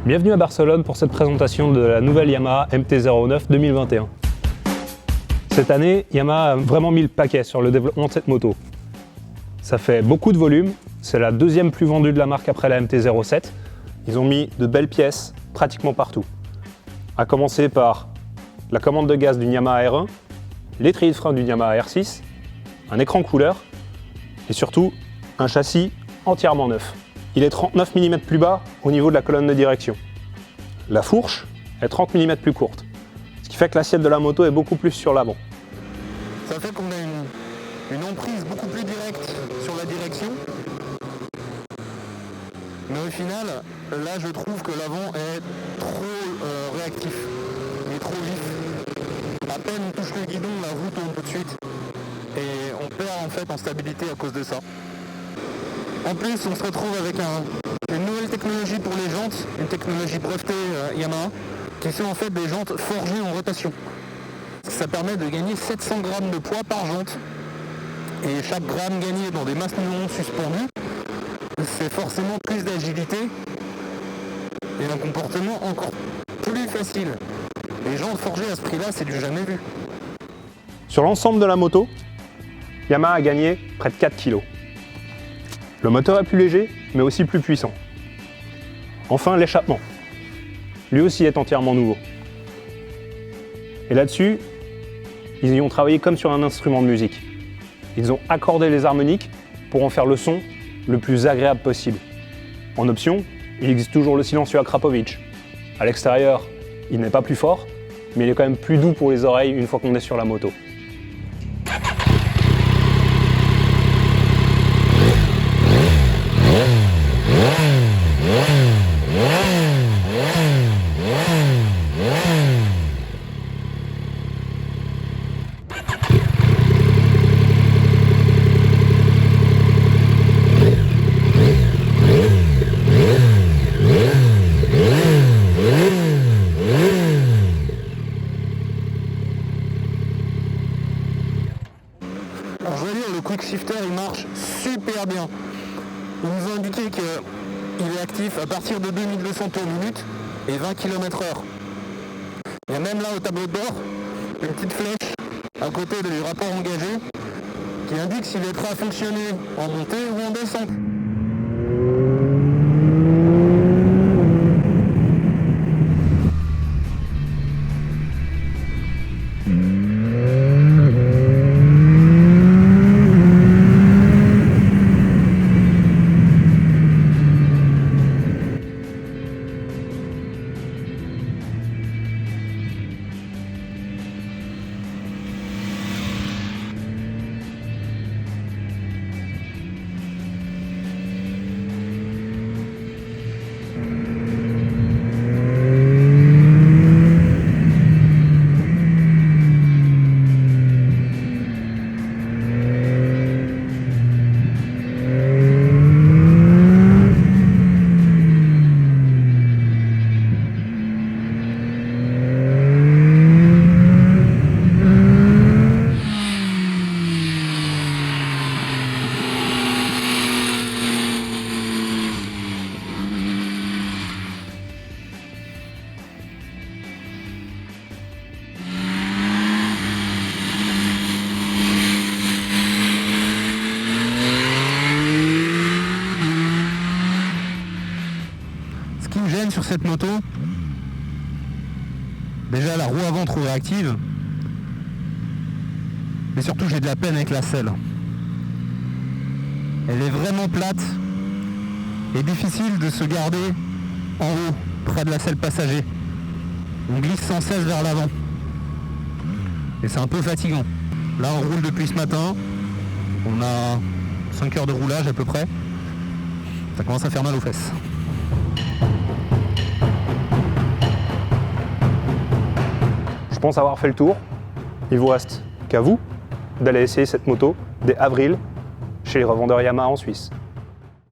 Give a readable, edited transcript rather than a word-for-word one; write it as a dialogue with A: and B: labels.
A: Bienvenue à Barcelone pour cette présentation de la nouvelle Yamaha MT-09 2021. Cette année, Yamaha a vraiment mis le paquet sur le développement de cette moto. Ça fait beaucoup de volume, c'est la deuxième plus vendue de la marque après la MT-07. Ils ont mis de belles pièces pratiquement partout. À commencer par la commande de gaz d'une Yamaha R1, l'étrier de frein d'une Yamaha R6, un écran couleur et surtout un châssis entièrement neuf. Il est 39 mm plus bas au niveau de la colonne de direction. La fourche est 30 mm plus courte, ce qui fait que l'assiette de la moto est beaucoup plus sur l'avant.
B: Ça fait qu'on a une emprise beaucoup plus directe sur la direction. Mais au final, là je trouve que l'avant est trop réactif. Il est trop vif. À peine on touche le guidon, la roue tourne tout de suite. Et on perd en fait en stabilité à cause de ça. En plus, on se retrouve avec une nouvelle technologie pour les jantes, une technologie brevetée Yamaha, qui sont en fait des jantes forgées en rotation. Ça permet de gagner 700 grammes de poids par jante. Et chaque gramme gagné dans des masses nylon suspendues, c'est forcément plus d'agilité et un comportement encore plus facile. Les jantes forgées à ce prix-là, c'est du jamais vu.
A: Sur l'ensemble de la moto, Yamaha a gagné près de 4 kg. Le moteur est plus léger, mais aussi plus puissant. Enfin, l'échappement. Lui aussi est entièrement nouveau. Et là-dessus, ils y ont travaillé comme sur un instrument de musique. Ils ont accordé les harmoniques pour en faire le son le plus agréable possible. En option, il existe toujours le silencieux Akrapovic. À l'extérieur, il n'est pas plus fort, mais il est quand même plus doux pour les oreilles une fois qu'on est sur la moto.
B: Alors je vais dire, le quick shifter il marche super bien. Ils nous ont indiqué qu'il est actif à partir de 2200 tours minute et 20 km/h. Il y a même là au tableau de bord une petite flèche à côté du rapport engagé qui indique s'il est prêt à fonctionner en montée ou en descente. Ce qui me gêne sur cette moto, déjà la roue avant trop réactive, mais surtout j'ai de la peine avec la selle. Elle est vraiment plate et difficile de se garder en haut, près de la selle passager. On glisse sans cesse vers l'avant et c'est un peu fatigant. Là on roule depuis ce matin, on a 5 heures de roulage à peu près, ça commence à faire mal aux fesses.
A: Je pense avoir fait le tour. Il vous reste qu'à vous d'aller essayer cette moto dès avril chez les revendeurs Yamaha en Suisse.